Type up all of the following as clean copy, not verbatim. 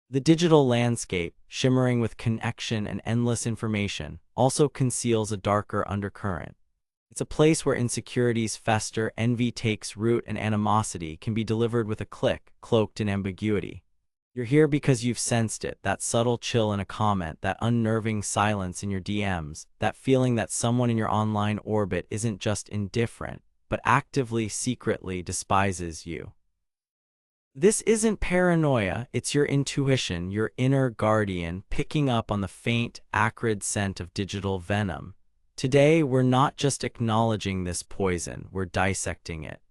The digital landscape, shimmering with connection and endless information, also conceals a darker undercurrent. It's a place where insecurities fester, envy takes root, and animosity can be delivered with a click, cloaked in ambiguity. You're here because you've sensed it, that subtle chill in a comment, that unnerving silence in your DMs, that feeling that someone in your online orbit isn't just indifferent, but actively, secretly despises you. This isn't paranoia, it's your intuition, your inner guardian, picking up on the faint, acrid scent of digital venom. Today, we're not just acknowledging this poison, we're dissecting it.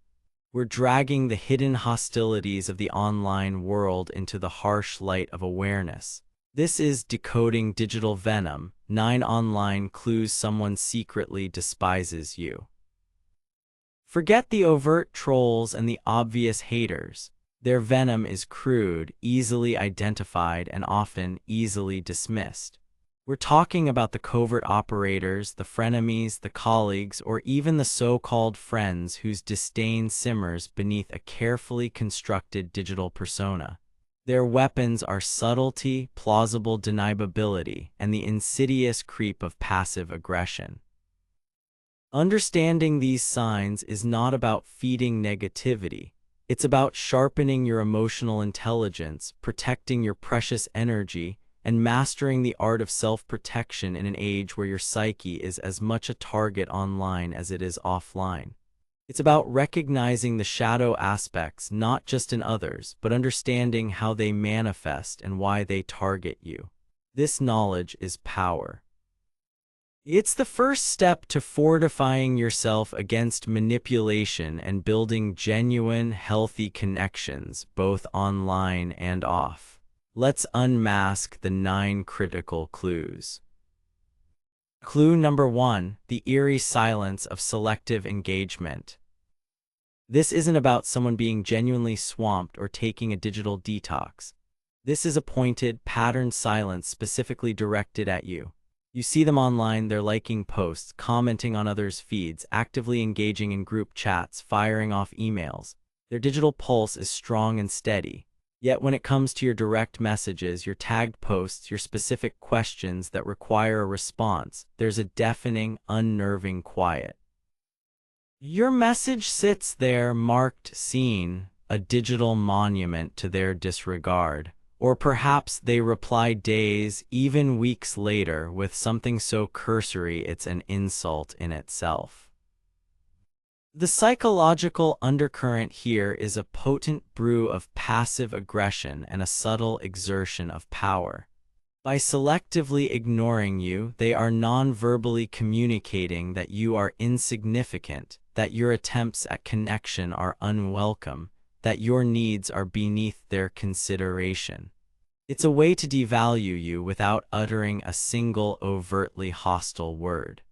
We're dragging the hidden hostilities of the online world into the harsh light of awareness. This is Decoding Digital Venom, 9 online clues someone secretly despises you. Forget the overt trolls and the obvious haters. Their venom is crude, easily identified, and often easily dismissed. We're talking about the covert operators, the frenemies, the colleagues, or even the so-called friends whose disdain simmers beneath a carefully constructed digital persona. Their weapons are subtlety, plausible deniability, and the insidious creep of passive aggression. Understanding these signs is not about feeding negativity. It's about sharpening your emotional intelligence, protecting your precious energy, and mastering the art of self-protection in an age where your psyche is as much a target online as it is offline. It's about recognizing the shadow aspects not just in others, but understanding how they manifest and why they target you. This knowledge is power. It's the first step to fortifying yourself against manipulation and building genuine, healthy connections, both online and off. Let's unmask the 9 critical clues. Clue number 1, the eerie silence of selective engagement. This isn't about someone being genuinely swamped or taking a digital detox. This is a pointed, patterned silence specifically directed at you. You see them online, they're liking posts, commenting on others' feeds, actively engaging in group chats, firing off emails. Their digital pulse is strong and steady. Yet when it comes to your direct messages, your tagged posts, your specific questions that require a response, there's a deafening, unnerving quiet. Your message sits there marked seen, a digital monument to their disregard. Or perhaps they reply days, even weeks later, with something so cursory it's an insult in itself. The psychological undercurrent here is a potent brew of passive aggression and a subtle exertion of power. By selectively ignoring you, they are non-verbally communicating that you are insignificant, that your attempts at connection are unwelcome, that your needs are beneath their consideration. It's a way to devalue you without uttering a single overtly hostile word.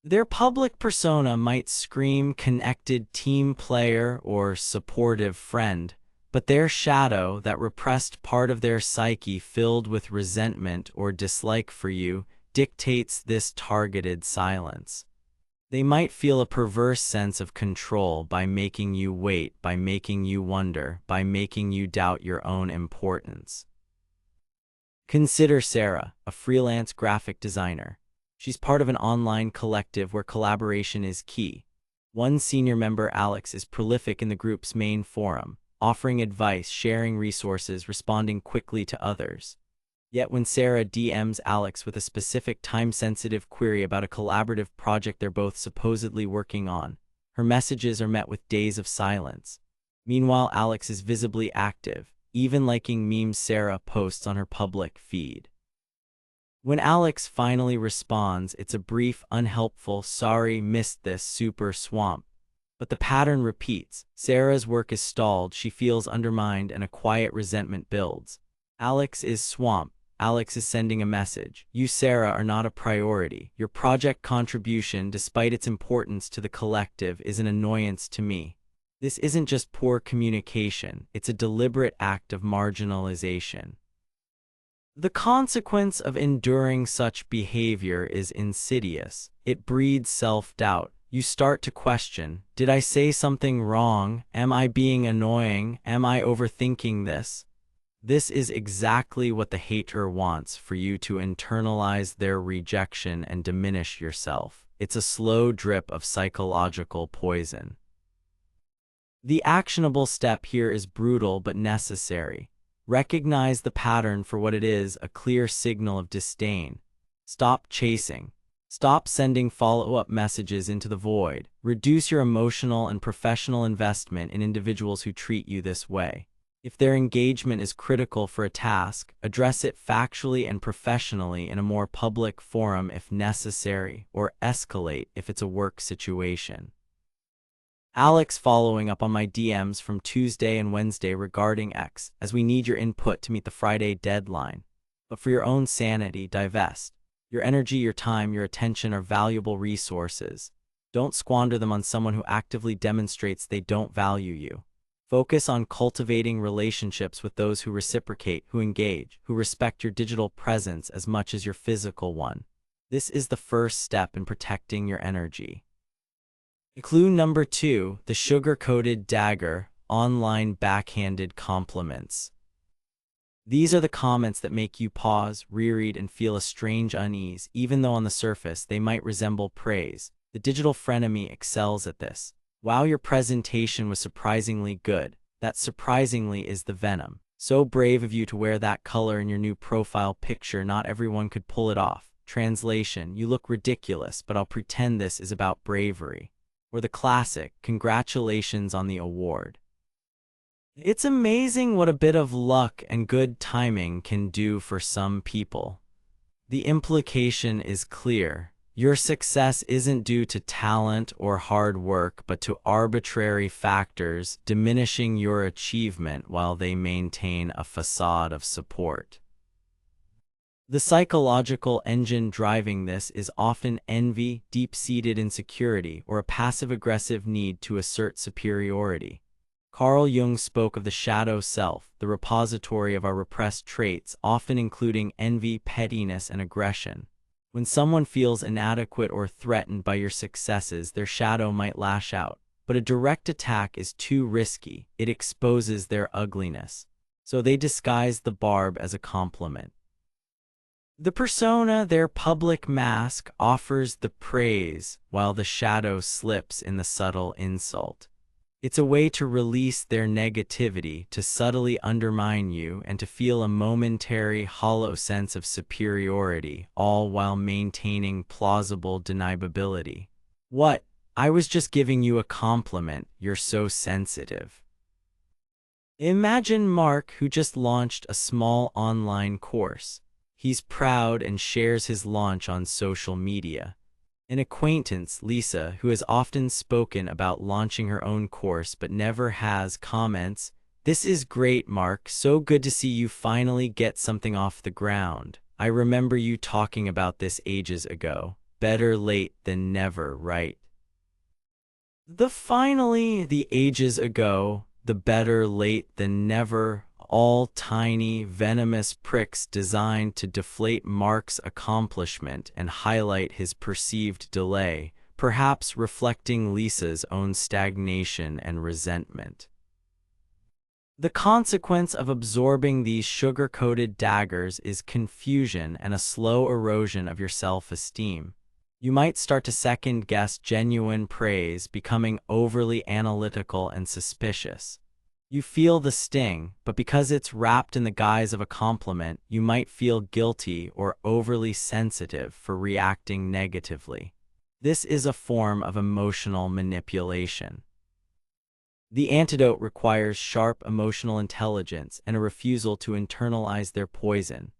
Their public persona might scream connected team player or supportive friend, but their shadow, that repressed part of their psyche filled with resentment or dislike for you, dictates this targeted silence. They might feel a perverse sense of control by making you wait, by making you wonder, by making you doubt your own importance. Consider Sarah, a freelance graphic designer. She's part of an online collective where collaboration is key. One senior member, Alex, is prolific in the group's main forum, offering advice, sharing resources, responding quickly to others. Yet when Sarah DMs Alex with a specific time-sensitive query about a collaborative project they're both supposedly working on, her messages are met with days of silence. Meanwhile, Alex is visibly active, even liking memes Sarah posts on her public feed. When Alex finally responds, it's a brief, unhelpful, "Sorry, missed this, super swamp." But the pattern repeats. Sarah's work is stalled, she feels undermined, and a quiet resentment builds. Alex is swamped. Alex is sending a message. You, Sarah, are not a priority. Your project contribution, despite its importance to the collective, is an annoyance to me. This isn't just poor communication, it's a deliberate act of marginalization. The consequence of enduring such behavior is insidious. It breeds self-doubt. You start to question, did I say something wrong? Am I being annoying? Am I overthinking this? This is exactly what the hater wants, for you to internalize their rejection and diminish yourself. It's a slow drip of psychological poison. The actionable step here is brutal but necessary. Recognize the pattern for what it is, a clear signal of disdain. Stop chasing. Stop sending follow-up messages into the void. Reduce your emotional and professional investment in individuals who treat you this way. If their engagement is critical for a task, address it factually and professionally in a more public forum if necessary, or escalate if it's a work situation. Alex, following up on my DMs from Tuesday and Wednesday regarding X, as we need your input to meet the Friday deadline. But for your own sanity, divest. Your energy, your time, your attention are valuable resources. Don't squander them on someone who actively demonstrates they don't value you. Focus on cultivating relationships with those who reciprocate, who engage, who respect your digital presence as much as your physical one. This is the first step in protecting your energy. Clue number 2, the sugar-coated dagger, online backhanded compliments. These are the comments that make you pause, reread, and feel a strange unease, even though on the surface they might resemble praise. The digital frenemy excels at this. Wow, your presentation was surprisingly good. That surprisingly is the venom. So brave of you to wear that color in your new profile picture. Not everyone could pull it off. Translation: you look ridiculous, but I'll pretend this is about bravery. Or the classic, congratulations on the award. It's amazing what a bit of luck and good timing can do for some people. The implication is clear. Your success isn't due to talent or hard work, but to arbitrary factors diminishing your achievement while they maintain a facade of support. The psychological engine driving this is often envy, deep-seated insecurity, or a passive-aggressive need to assert superiority. Carl Jung spoke of the shadow self, the repository of our repressed traits, often including envy, pettiness, and aggression. When someone feels inadequate or threatened by your successes, their shadow might lash out. But a direct attack is too risky. It exposes their ugliness. So they disguise the barb as a compliment. The persona, their public mask, offers the praise, while the shadow slips in the subtle insult. It's a way to release their negativity, to subtly undermine you, and to feel a momentary, hollow sense of superiority, all while maintaining plausible deniability. What? I was just giving you a compliment. You're so sensitive. Imagine Mark, who just launched a small online course. He's proud and shares his launch on social media. An acquaintance, Lisa, who has often spoken about launching her own course but never has, comments, "This is great, Mark. So good to see you finally get something off the ground. I remember you talking about this ages ago. Better late than never, right?" The finally, the ages ago, the better late than never, all tiny, venomous pricks designed to deflate Mark's accomplishment and highlight his perceived delay, perhaps reflecting Lisa's own stagnation and resentment. The consequence of absorbing these sugar-coated daggers is confusion and a slow erosion of your self-esteem. You might start to second-guess genuine praise, becoming overly analytical and suspicious. You feel the sting, but because it's wrapped in the guise of a compliment, you might feel guilty or overly sensitive for reacting negatively. This is a form of emotional manipulation. The antidote requires sharp emotional intelligence and a refusal to internalize their poison.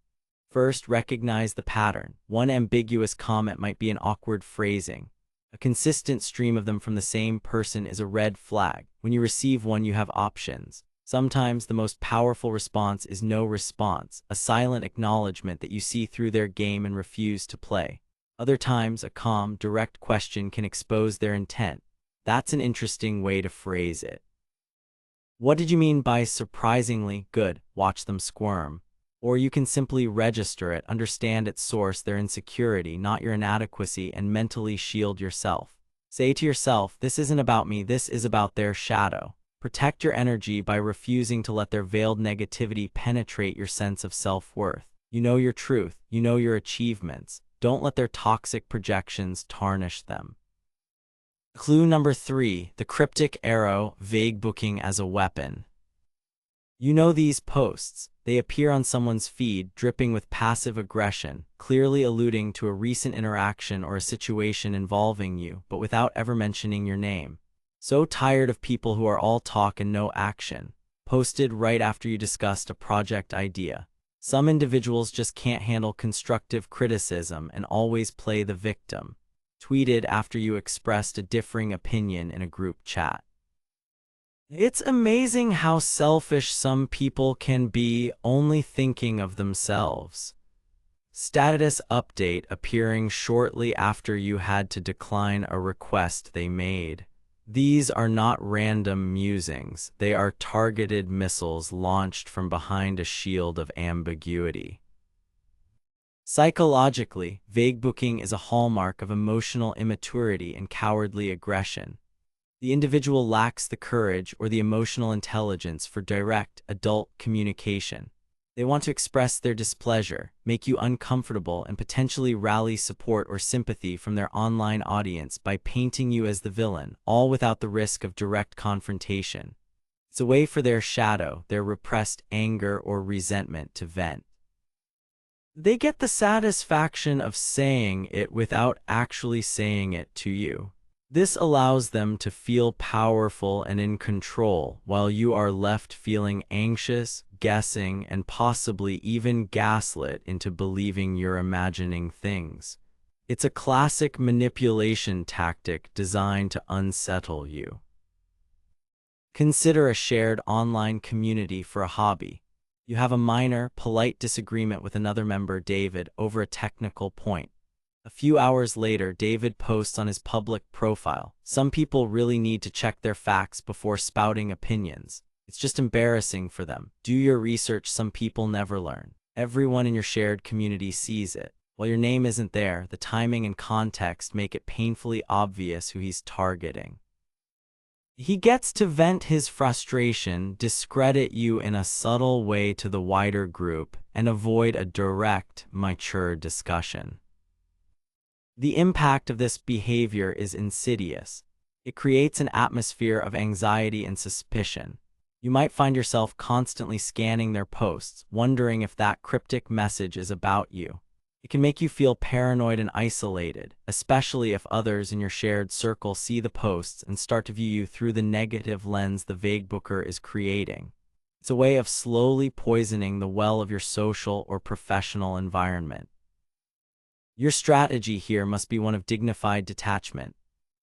First, recognize the pattern. One ambiguous comment might be an awkward phrasing. A consistent stream of them from the same person is a red flag. When you receive one, you have options. Sometimes the most powerful response is no response, a silent acknowledgement that you see through their game and refuse to play. Other times, a calm, direct question can expose their intent. That's an interesting way to phrase it. What did you mean by surprisingly good? Watch them squirm. Or you can simply register it, understand its source, their insecurity, not your inadequacy, and mentally shield yourself. Say to yourself, this isn't about me, this is about their shadow. Protect your energy by refusing to let their veiled negativity penetrate your sense of self-worth. You know your truth. You know your achievements. Don't let their toxic projections tarnish them. Clue number 3, the cryptic arrow, vague booking as a weapon. You know these posts. They appear on someone's feed, dripping with passive aggression, clearly alluding to a recent interaction or a situation involving you, but without ever mentioning your name. So tired of people who are all talk and no action. Posted right after you discussed a project idea. Some individuals just can't handle constructive criticism and always play the victim. Tweeted after you expressed a differing opinion in a group chat. It's amazing how selfish some people can be, only thinking of themselves. Status update appearing shortly after you had to decline a request they made. These are not random musings. They are targeted missiles launched from behind a shield of ambiguity. Psychologically, vague booking is a hallmark of emotional immaturity and cowardly aggression. The individual lacks the courage or the emotional intelligence for direct, adult communication. They want to express their displeasure, make you uncomfortable, and potentially rally support or sympathy from their online audience by painting you as the villain, all without the risk of direct confrontation. It's a way for their shadow, their repressed anger or resentment to vent. They get the satisfaction of saying it without actually saying it to you. This allows them to feel powerful and in control, while you are left feeling anxious, guessing, and possibly even gaslit into believing you're imagining things. It's a classic manipulation tactic designed to unsettle you. Consider a shared online community for a hobby. You have a minor, polite disagreement with another member, David, over a technical point. A few hours later, David posts on his public profile, "Some people really need to check their facts before spouting opinions. It's just embarrassing for them. Do your research. Some people never learn." Everyone in your shared community sees it. While your name isn't there, the timing and context make it painfully obvious who he's targeting. He gets to vent his frustration, discredit you in a subtle way to the wider group, and avoid a direct, mature discussion. The impact of this behavior is insidious. It creates an atmosphere of anxiety and suspicion. You might find yourself constantly scanning their posts, wondering if that cryptic message is about you. It can make you feel paranoid and isolated, especially if others in your shared circle see the posts and start to view you through the negative lens the vague booker is creating. It's a way of slowly poisoning the well of your social or professional environment. Your strategy here must be one of dignified detachment.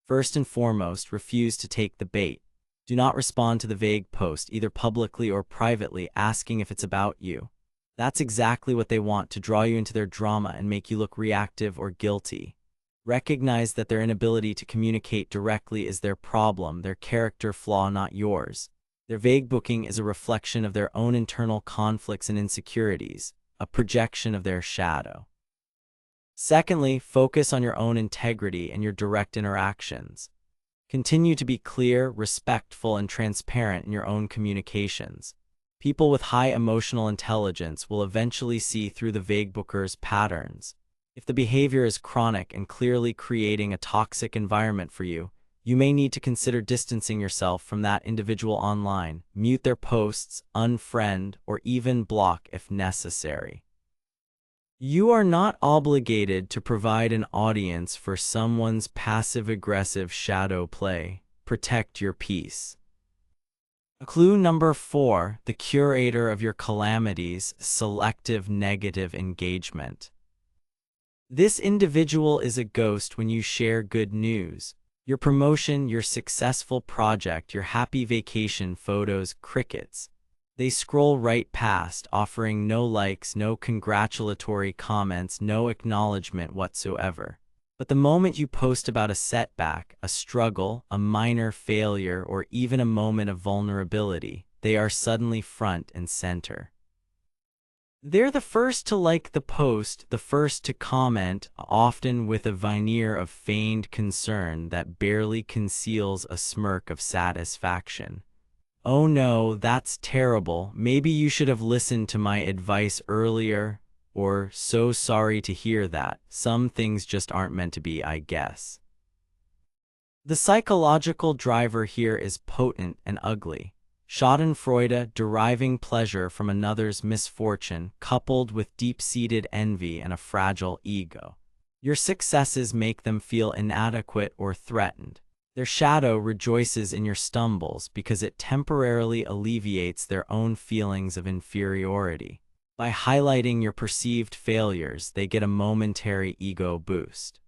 First and foremost, refuse to take the bait. Do not respond to the vague post, either publicly or privately, asking if it's about you. That's exactly what they want, to draw you into their drama and make you look reactive or guilty. Recognize that their inability to communicate directly is their problem, their character flaw, not yours. Their vague booking is a reflection of their own internal conflicts and insecurities, a projection of their shadow. Secondly, focus on your own integrity and your direct interactions. Continue to be clear, respectful, and transparent in your own communications. People with high emotional intelligence will eventually see through the vague booker's patterns. If the behavior is chronic and clearly creating a toxic environment for you, you may need to consider distancing yourself from that individual online, mute their posts, unfriend, or even block if necessary. You are not obligated to provide an audience for someone's passive-aggressive shadow play. Protect your peace. Clue number 4, the curator of your calamities, selective negative engagement. This individual is a ghost when you share good news. Your promotion, your successful project, your happy vacation photos, crickets. They scroll right past, offering no likes, no congratulatory comments, no acknowledgement whatsoever. But the moment you post about a setback, a struggle, a minor failure, or even a moment of vulnerability, they are suddenly front and center. They're the first to like the post, the first to comment, often with a veneer of feigned concern that barely conceals a smirk of satisfaction. "Oh no, that's terrible. Maybe you should have listened to my advice earlier," or "So sorry to hear that. Some things just aren't meant to be, I guess." The psychological driver here is potent and ugly. Schadenfreude, deriving pleasure from another's misfortune, coupled with deep-seated envy and a fragile ego. Your successes make them feel inadequate or threatened. Their shadow rejoices in your stumbles because it temporarily alleviates their own feelings of inferiority. By highlighting your perceived failures, they get a momentary ego boost.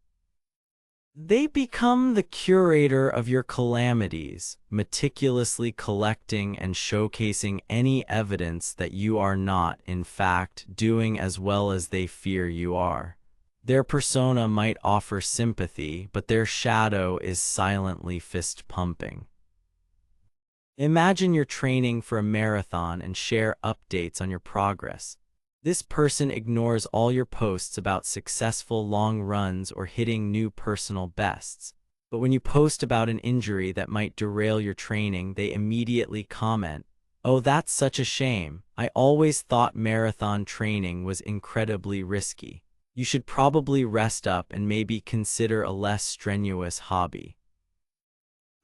They become the curator of your calamities, meticulously collecting and showcasing any evidence that you are not, in fact, doing as well as they fear you are. Their persona might offer sympathy, but their shadow is silently fist-pumping. Imagine you're training for a marathon and share updates on your progress. This person ignores all your posts about successful long runs or hitting new personal bests. But when you post about an injury that might derail your training, they immediately comment, "Oh, that's such a shame. I always thought marathon training was incredibly risky. You should probably rest up and maybe consider a less strenuous hobby."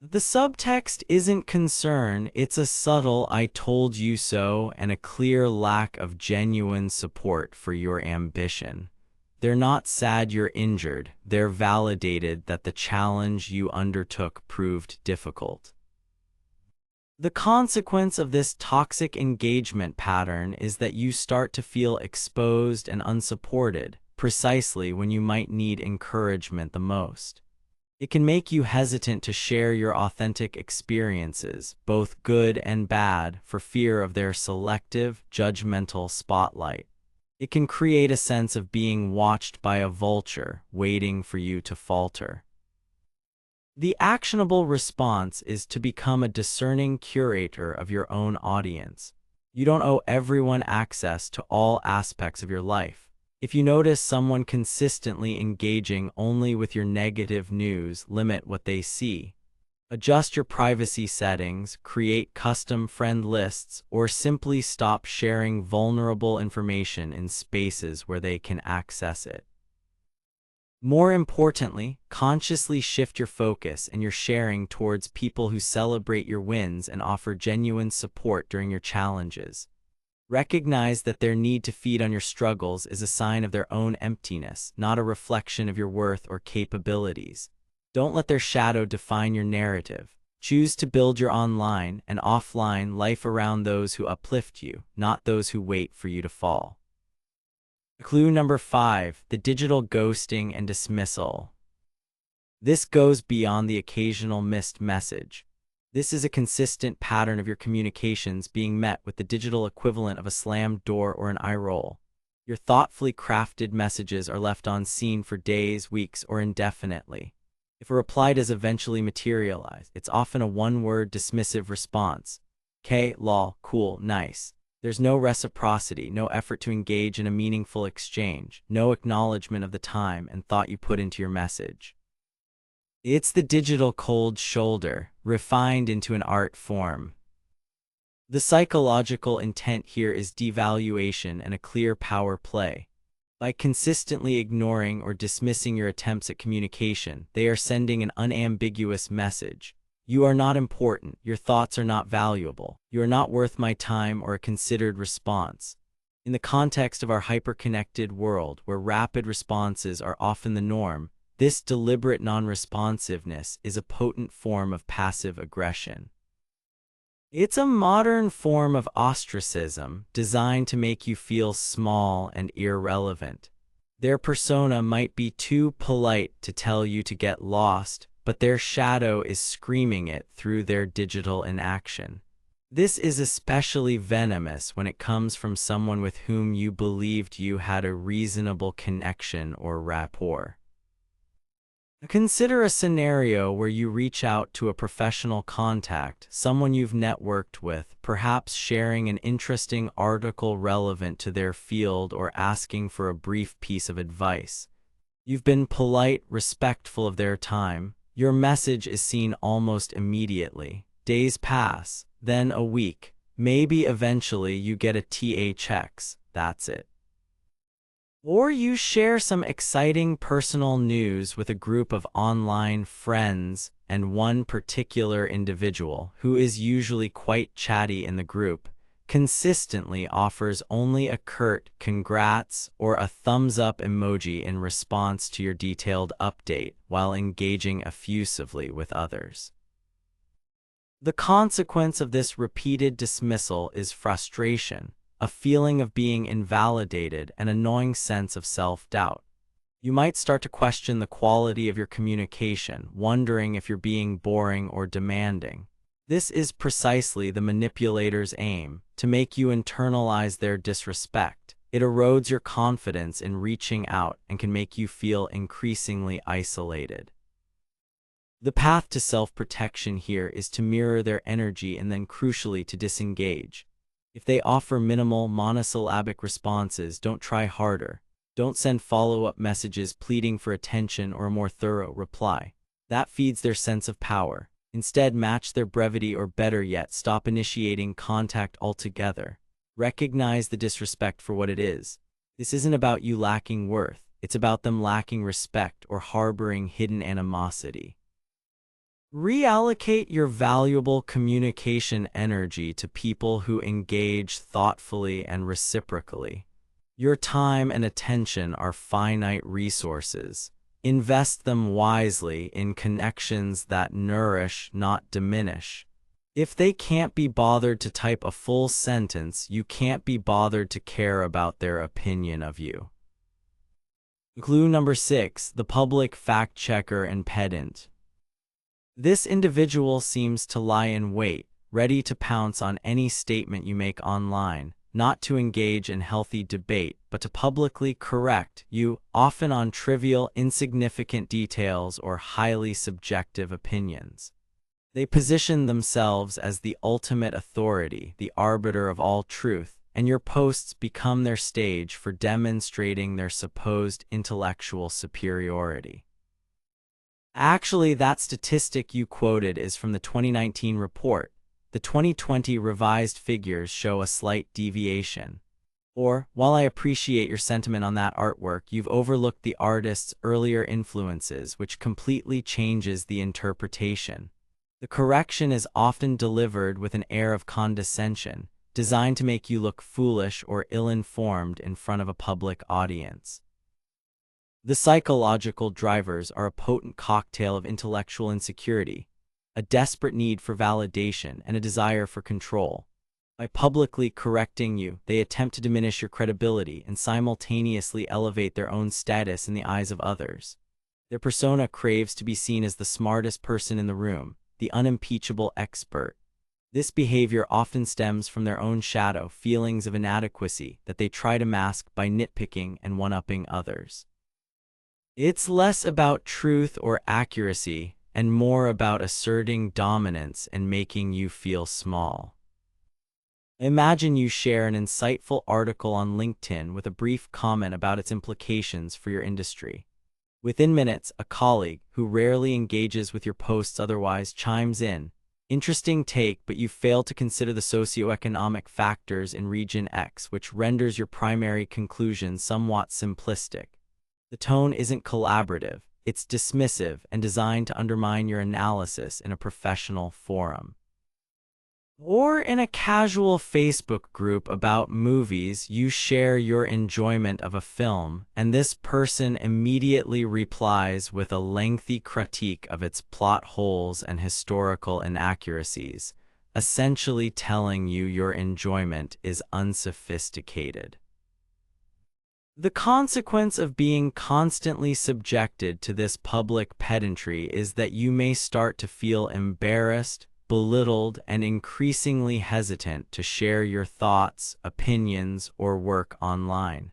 The subtext isn't concern, it's a subtle "I told you so" and a clear lack of genuine support for your ambition. They're not sad you're injured, they're validated that the challenge you undertook proved difficult. The consequence of this toxic engagement pattern is that you start to feel exposed and unsupported, precisely when you might need encouragement the most. It can make you hesitant to share your authentic experiences, both good and bad, for fear of their selective, judgmental spotlight. It can create a sense of being watched by a vulture, waiting for you to falter. The actionable response is to become a discerning curator of your own audience. You don't owe everyone access to all aspects of your life. If you notice someone consistently engaging only with your negative news, limit what they see. Adjust your privacy settings, create custom friend lists, or simply stop sharing vulnerable information in spaces where they can access it. More importantly, consciously shift your focus and your sharing towards people who celebrate your wins and offer genuine support during your challenges. Recognize that their need to feed on your struggles is a sign of their own emptiness, not a reflection of your worth or capabilities. Don't let their shadow define your narrative. Choose to build your online and offline life around those who uplift you, not those who wait for you to fall. Clue number 5, the digital ghosting and dismissal. This goes beyond the occasional missed message. This is a consistent pattern of your communications being met with the digital equivalent of a slammed door or an eye roll. Your thoughtfully crafted messages are left unseen for days, weeks, or indefinitely. If a reply does eventually materialize, it's often a one-word dismissive response. "K, lol, cool, nice." There's no reciprocity, no effort to engage in a meaningful exchange, no acknowledgement of the time and thought you put into your message. It's the digital cold shoulder, refined into an art form. The psychological intent here is devaluation and a clear power play. By consistently ignoring or dismissing your attempts at communication, they are sending an unambiguous message. You are not important, your thoughts are not valuable, you are not worth my time or a considered response. In the context of our hyper-connected world, where rapid responses are often the norm, this deliberate non-responsiveness is a potent form of passive aggression. It's a modern form of ostracism designed to make you feel small and irrelevant. Their persona might be too polite to tell you to get lost, but their shadow is screaming it through their digital inaction. This is especially venomous when it comes from someone with whom you believed you had a reasonable connection or rapport. Consider a scenario where you reach out to a professional contact, someone you've networked with, perhaps sharing an interesting article relevant to their field or asking for a brief piece of advice. You've been polite, respectful of their time. Your message is seen almost immediately. Days pass, then a week. Maybe eventually you get a THX, that's it. Or you share some exciting personal news with a group of online friends, and one particular individual, who is usually quite chatty in the group, consistently offers only a curt "congrats" or a thumbs-up emoji in response to your detailed update, while engaging effusively with others. The consequence of this repeated dismissal is frustration, a feeling of being invalidated, and an annoying sense of self-doubt. You might start to question the quality of your communication, wondering if you're being boring or demanding. This is precisely the manipulator's aim, to make you internalize their disrespect. It erodes your confidence in reaching out and can make you feel increasingly isolated. The path to self-protection here is to mirror their energy and then, crucially, to disengage. If they offer minimal, monosyllabic responses, don't try harder. Don't send follow-up messages pleading for attention or a more thorough reply. That feeds their sense of power. Instead, match their brevity, or better yet, stop initiating contact altogether. Recognize the disrespect for what it is. This isn't about you lacking worth. It's about them lacking respect or harboring hidden animosity. Reallocate your valuable communication energy to people who engage thoughtfully and reciprocally. Your time and attention are finite resources. Invest them wisely in connections that nourish, not diminish. If they can't be bothered to type a full sentence, you can't be bothered to care about their opinion of you. Clue number 6, the public fact-checker and pedant. This individual seems to lie in wait, ready to pounce on any statement you make online, not to engage in healthy debate, but to publicly correct you, often on trivial, insignificant details or highly subjective opinions. They position themselves as the ultimate authority, the arbiter of all truth, and your posts become their stage for demonstrating their supposed intellectual superiority. Actually, that statistic you quoted is from the 2019 report. The 2020 revised figures show a slight deviation. Or, while I appreciate your sentiment on that artwork, you've overlooked the artist's earlier influences, which completely changes the interpretation. The correction is often delivered with an air of condescension, designed to make you look foolish or ill-informed in front of a public audience. The psychological drivers are a potent cocktail of intellectual insecurity, a desperate need for validation, and a desire for control. By publicly correcting you, they attempt to diminish your credibility and simultaneously elevate their own status in the eyes of others. Their persona craves to be seen as the smartest person in the room, the unimpeachable expert. This behavior often stems from their own shadow feelings of inadequacy that they try to mask by nitpicking and one-upping others. It's less about truth or accuracy and more about asserting dominance and making you feel small. Imagine you share an insightful article on LinkedIn with a brief comment about its implications for your industry. Within minutes, a colleague, who rarely engages with your posts otherwise, chimes in, "Interesting take, but you fail to consider the socioeconomic factors in region X, which renders your primary conclusion somewhat simplistic." The tone isn't collaborative, it's dismissive and designed to undermine your analysis in a professional forum. Or in a casual Facebook group about movies, you share your enjoyment of a film, and this person immediately replies with a lengthy critique of its plot holes and historical inaccuracies, essentially telling you your enjoyment is unsophisticated. The consequence of being constantly subjected to this public pedantry is that you may start to feel embarrassed, belittled, and increasingly hesitant to share your thoughts, opinions, or work online.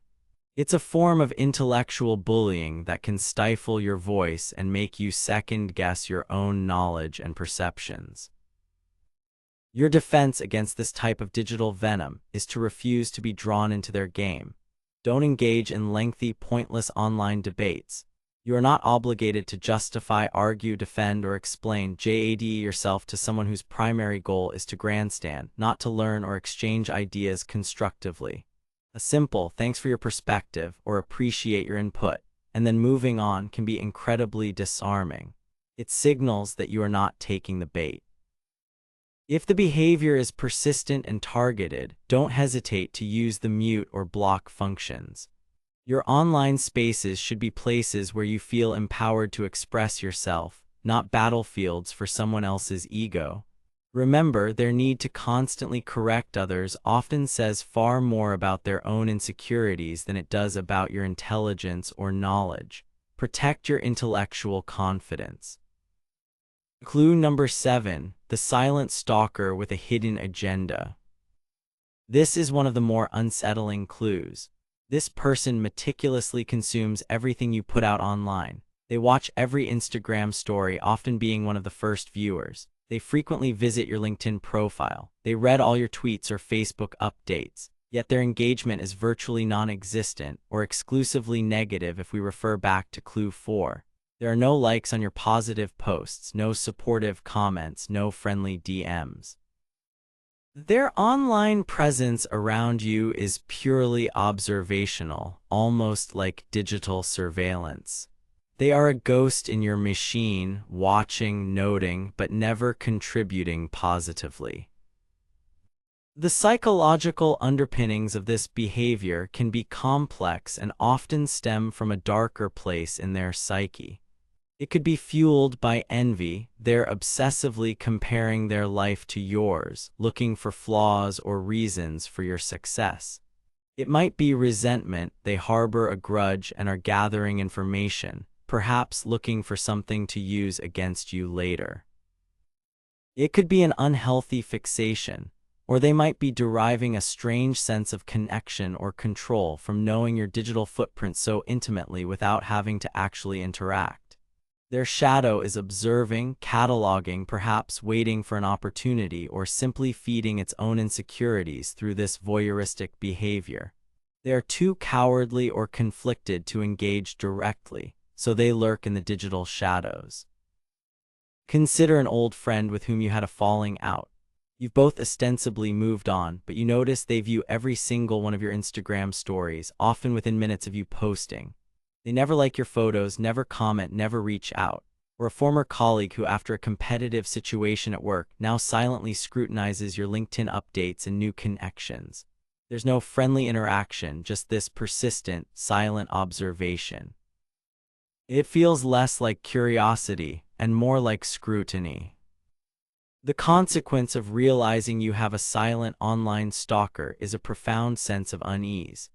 It's a form of intellectual bullying that can stifle your voice and make you second-guess your own knowledge and perceptions. Your defense against this type of digital venom is to refuse to be drawn into their game. Don't engage in lengthy, pointless online debates. You are not obligated to justify, argue, defend, or explain yourself to someone whose primary goal is to grandstand, not to learn or exchange ideas constructively. A simple "thanks for your perspective" or "appreciate your input," and then moving on can be incredibly disarming. It signals that you are not taking the bait. If the behavior is persistent and targeted, don't hesitate to use the mute or block functions. Your online spaces should be places where you feel empowered to express yourself, not battlefields for someone else's ego. Remember, their need to constantly correct others often says far more about their own insecurities than it does about your intelligence or knowledge. Protect your intellectual confidence. Clue number 7, the silent stalker with a hidden agenda. This is one of the more unsettling clues. This person meticulously consumes everything you put out online. They watch every Instagram story, often being one of the first viewers. They frequently visit your LinkedIn profile. They read all your tweets or Facebook updates. Yet their engagement is virtually non-existent or exclusively negative if we refer back to clue 4. There are no likes on your positive posts, no supportive comments, no friendly DMs. Their online presence around you is purely observational, almost like digital surveillance. They are a ghost in your machine, watching, noting, but never contributing positively. The psychological underpinnings of this behavior can be complex and often stem from a darker place in their psyche. It could be fueled by envy. They're obsessively comparing their life to yours, looking for flaws or reasons for your success. It might be resentment. They harbor a grudge and are gathering information, perhaps looking for something to use against you later. It could be an unhealthy fixation, or they might be deriving a strange sense of connection or control from knowing your digital footprint so intimately without having to actually interact. Their shadow is observing, cataloging, perhaps waiting for an opportunity, or simply feeding its own insecurities through this voyeuristic behavior. They are too cowardly or conflicted to engage directly, so they lurk in the digital shadows. Consider an old friend with whom you had a falling out. You've both ostensibly moved on, but you notice they view every single one of your Instagram stories, often within minutes of you posting. They never like your photos, never comment, never reach out. Or a former colleague who, after a competitive situation at work, now silently scrutinizes your LinkedIn updates and new connections. There's no friendly interaction, just this persistent, silent observation. It feels less like curiosity and more like scrutiny. The consequence of realizing you have a silent online stalker is a profound sense of unease.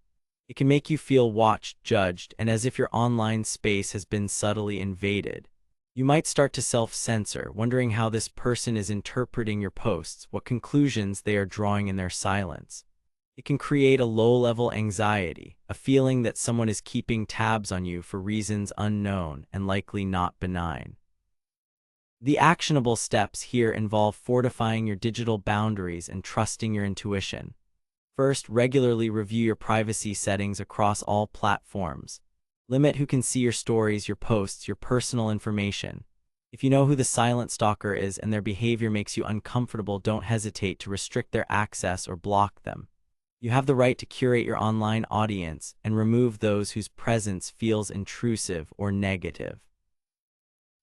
It can make you feel watched, judged, and as if your online space has been subtly invaded. You might start to self-censor, wondering how this person is interpreting your posts, what conclusions they are drawing in their silence. It can create a low-level anxiety, a feeling that someone is keeping tabs on you for reasons unknown and likely not benign. The actionable steps here involve fortifying your digital boundaries and trusting your intuition. First, regularly review your privacy settings across all platforms. Limit who can see your stories, your posts, your personal information. If you know who the silent stalker is and their behavior makes you uncomfortable, don't hesitate to restrict their access or block them. You have the right to curate your online audience and remove those whose presence feels intrusive or negative.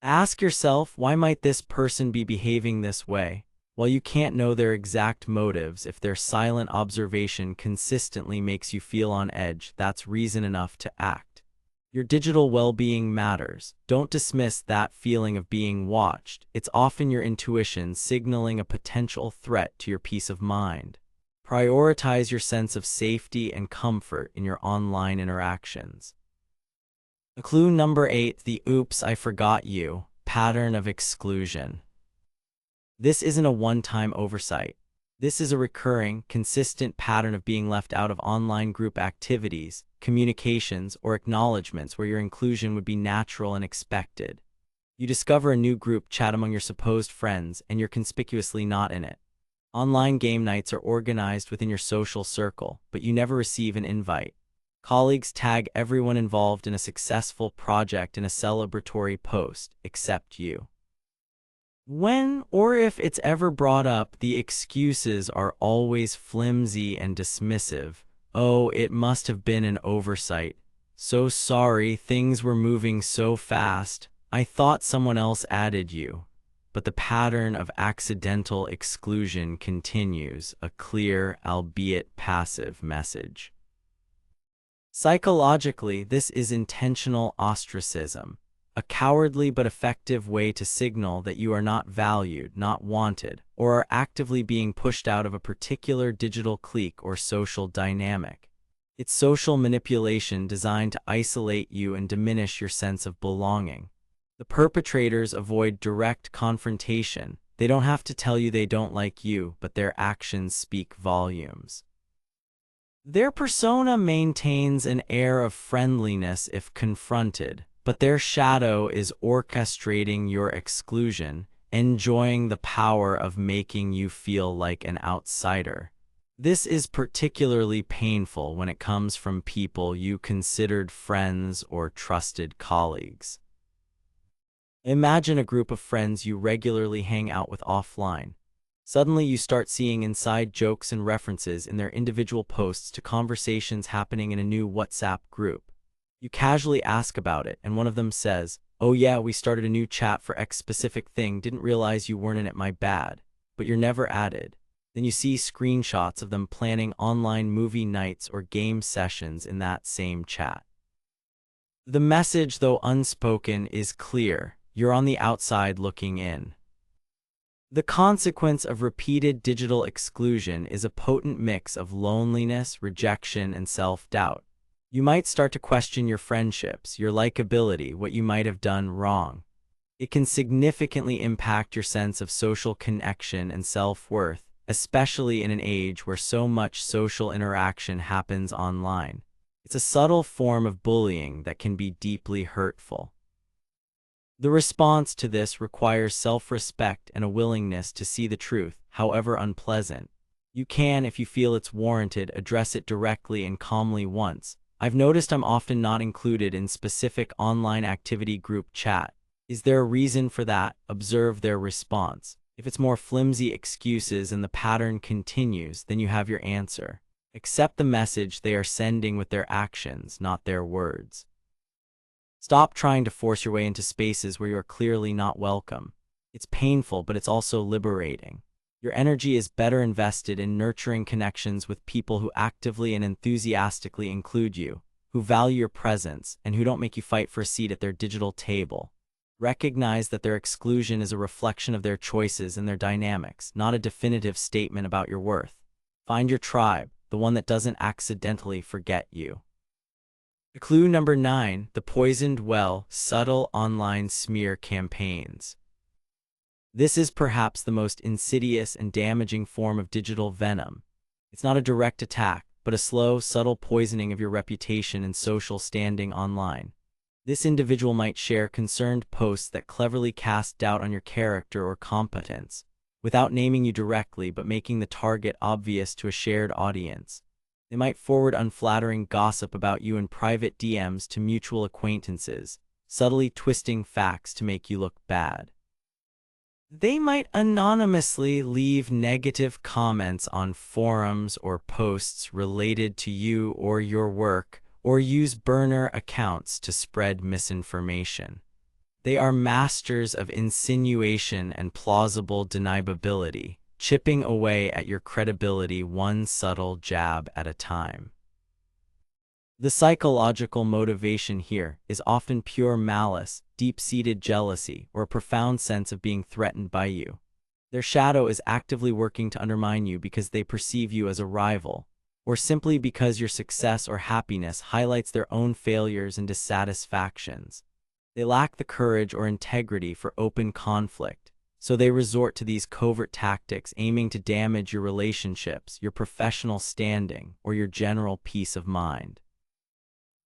Ask yourself, why might this person be behaving this way? While you can't know their exact motives, if their silent observation consistently makes you feel on edge, that's reason enough to act. Your digital well-being matters. Don't dismiss that feeling of being watched. It's often your intuition signaling a potential threat to your peace of mind. Prioritize your sense of safety and comfort in your online interactions. Clue number 8, the "oops, I forgot you" pattern of exclusion. This isn't a one-time oversight. This is a recurring, consistent pattern of being left out of online group activities, communications, or acknowledgments where your inclusion would be natural and expected. You discover a new group chat among your supposed friends, and you're conspicuously not in it. Online game nights are organized within your social circle, but you never receive an invite. Colleagues tag everyone involved in a successful project in a celebratory post, except you. When or if it's ever brought up, the excuses are always flimsy and dismissive. Oh, it must have been an oversight. So sorry, things were moving so fast. I thought someone else added you. But the pattern of accidental exclusion continues, a clear, albeit passive, message. Psychologically, this is intentional ostracism, a cowardly but effective way to signal that you are not valued, not wanted, or are actively being pushed out of a particular digital clique or social dynamic. It's social manipulation designed to isolate you and diminish your sense of belonging. The perpetrators avoid direct confrontation. They don't have to tell you they don't like you, but their actions speak volumes. Their persona maintains an air of friendliness if confronted, but their shadow is orchestrating your exclusion, enjoying the power of making you feel like an outsider. This is particularly painful when it comes from people you considered friends or trusted colleagues. Imagine a group of friends you regularly hang out with offline. Suddenly you start seeing inside jokes and references in their individual posts to conversations happening in a new WhatsApp group. You casually ask about it, and one of them says, "Oh yeah, we started a new chat for X specific thing, didn't realize you weren't in it, my bad." But you're never added. Then you see screenshots of them planning online movie nights or game sessions in that same chat. The message, though unspoken, is clear. You're on the outside looking in. The consequence of repeated digital exclusion is a potent mix of loneliness, rejection, and self-doubt. You might start to question your friendships, your likability, what you might have done wrong. It can significantly impact your sense of social connection and self-worth, especially in an age where so much social interaction happens online. It's a subtle form of bullying that can be deeply hurtful. The response to this requires self-respect and a willingness to see the truth, however unpleasant. You can, if you feel it's warranted, address it directly and calmly once. I've noticed I'm often not included in specific online activity group chat. Is there a reason for that? Observe their response. If it's more flimsy excuses and the pattern continues, then you have your answer. Accept the message they are sending with their actions, not their words. Stop trying to force your way into spaces where you are clearly not welcome. It's painful, but it's also liberating. Your energy is better invested in nurturing connections with people who actively and enthusiastically include you, who value your presence, and who don't make you fight for a seat at their digital table. Recognize that their exclusion is a reflection of their choices and their dynamics, not a definitive statement about your worth. Find your tribe, the one that doesn't accidentally forget you. Clue number 9, the poisoned well, subtle online smear campaigns. This is perhaps the most insidious and damaging form of digital venom. It's not a direct attack, but a slow, subtle poisoning of your reputation and social standing online. This individual might share concerned posts that cleverly cast doubt on your character or competence, without naming you directly but making the target obvious to a shared audience. They might forward unflattering gossip about you in private DMs to mutual acquaintances, subtly twisting facts to make you look bad. They might anonymously leave negative comments on forums or posts related to you or your work, or use burner accounts to spread misinformation. They are masters of insinuation and plausible deniability, chipping away at your credibility one subtle jab at a time. The psychological motivation here is often pure malice, deep-seated jealousy, or a profound sense of being threatened by you. Their shadow is actively working to undermine you because they perceive you as a rival, or simply because your success or happiness highlights their own failures and dissatisfactions. They lack the courage or integrity for open conflict, so they resort to these covert tactics aiming to damage your relationships, your professional standing, or your general peace of mind.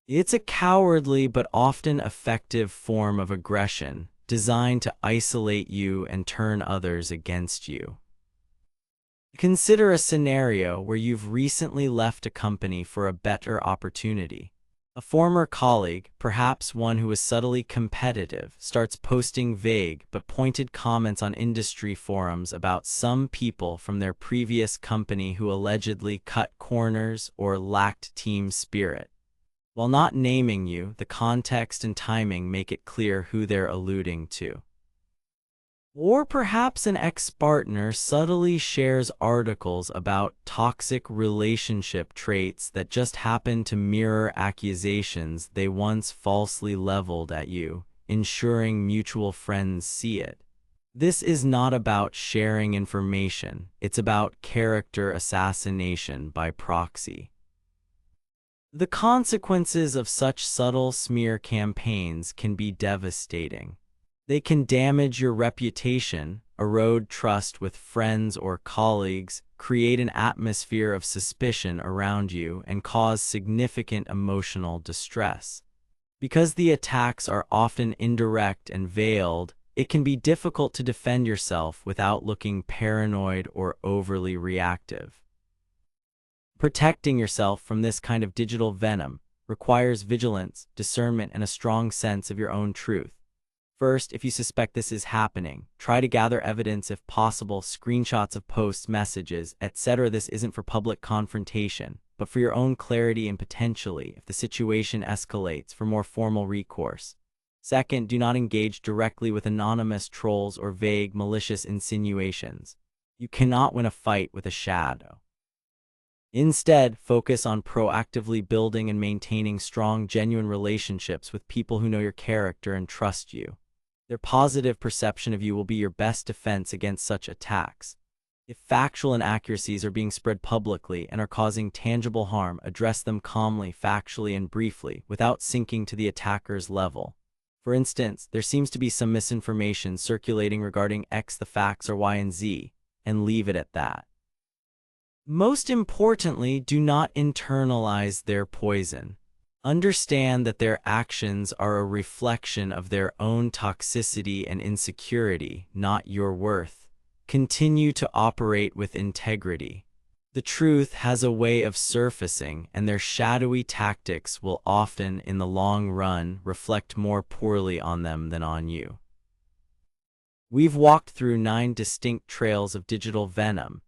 It's a cowardly but often effective form of aggression designed to isolate you and turn others against you. Consider a scenario where you've recently left a company for a better opportunity. A former colleague, perhaps one who is subtly competitive, starts posting vague but pointed comments on industry forums about some people from their previous company who allegedly cut corners or lacked team spirit. While not naming you, the context and timing make it clear who they're alluding to. Or perhaps an ex-partner subtly shares articles about toxic relationship traits that just happen to mirror accusations they once falsely leveled at you, ensuring mutual friends see it. This is not about sharing information, it's about character assassination by proxy. The consequences of such subtle smear campaigns can be devastating. They can damage your reputation, erode trust with friends or colleagues, create an atmosphere of suspicion around you, and cause significant emotional distress. Because the attacks are often indirect and veiled, it can be difficult to defend yourself without looking paranoid or overly reactive. Protecting yourself from this kind of digital venom requires vigilance, discernment, and a strong sense of your own truth. First, if you suspect this is happening, try to gather evidence if possible, screenshots of posts, messages, etc. This isn't for public confrontation, but for your own clarity and potentially, if the situation escalates, for more formal recourse. Second, do not engage directly with anonymous trolls or vague, malicious insinuations. You cannot win a fight with a shadow. Instead, focus on proactively building and maintaining strong, genuine relationships with people who know your character and trust you. Their positive perception of you will be your best defense against such attacks. If factual inaccuracies are being spread publicly and are causing tangible harm, address them calmly, factually, and briefly, without sinking to the attacker's level. For instance, there seems to be some misinformation circulating regarding X, the facts are Y and Z, and leave it at that. Most importantly, do not internalize their poison. Understand that their actions are a reflection of their own toxicity and insecurity, not your worth. Continue to operate with integrity. The truth has a way of surfacing, and their shadowy tactics will often, in the long run, reflect more poorly on them than on you. We've walked through 9 distinct trails of digital venom,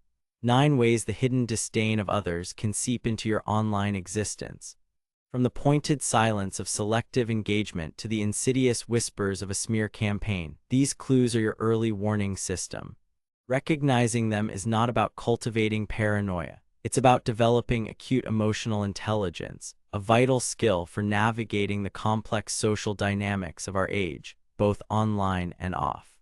9 ways the hidden disdain of others can seep into your online existence. From the pointed silence of selective engagement to the insidious whispers of a smear campaign, these clues are your early warning system. Recognizing them is not about cultivating paranoia. It's about developing acute emotional intelligence, a vital skill for navigating the complex social dynamics of our age, both online and off.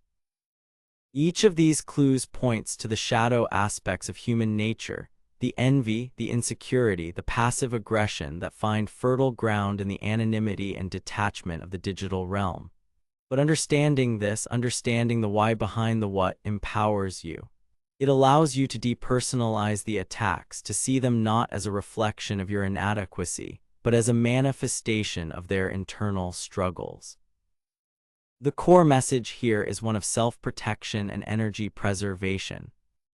Each of these clues points to the shadow aspects of human nature, the envy, the insecurity, the passive aggression that find fertile ground in the anonymity and detachment of the digital realm. But understanding this, understanding the why behind the what, empowers you. It allows you to depersonalize the attacks, to see them not as a reflection of your inadequacy, but as a manifestation of their internal struggles. The core message here is one of self-protection and energy preservation.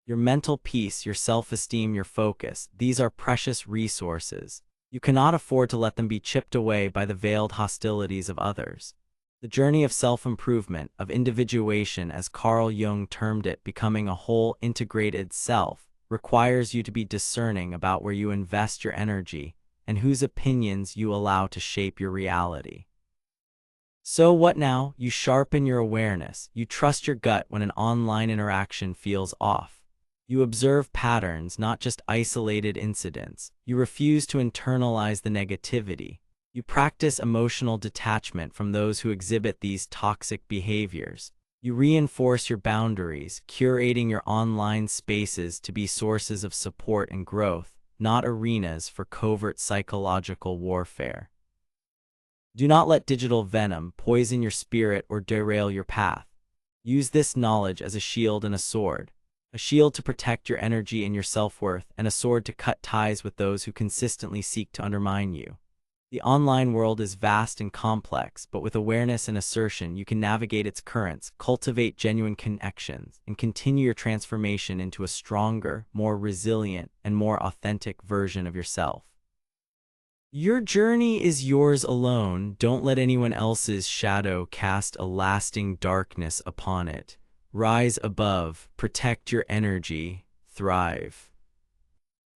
Your mental peace, your self-esteem, your focus, these are precious resources. You cannot afford to let them be chipped away by the veiled hostilities of others. The journey of self-improvement, of individuation, as Carl Jung termed it, becoming a whole integrated self, requires you to be discerning about where you invest your energy and whose opinions you allow to shape your reality. So what now? You sharpen your awareness. You trust your gut when an online interaction feels off. You observe patterns, not just isolated incidents. You refuse to internalize the negativity. You practice emotional detachment from those who exhibit these toxic behaviors. You reinforce your boundaries, curating your online spaces to be sources of support and growth, not arenas for covert psychological warfare. Do not let digital venom poison your spirit or derail your path. Use this knowledge as a shield and a sword. A shield to protect your energy and your self-worth, and a sword to cut ties with those who consistently seek to undermine you. The online world is vast and complex, but with awareness and assertion, you can navigate its currents, cultivate genuine connections, and continue your transformation into a stronger, more resilient, and more authentic version of yourself. Your journey is yours alone. Don't let anyone else's shadow cast a lasting darkness upon it. Rise above, protect your energy, thrive.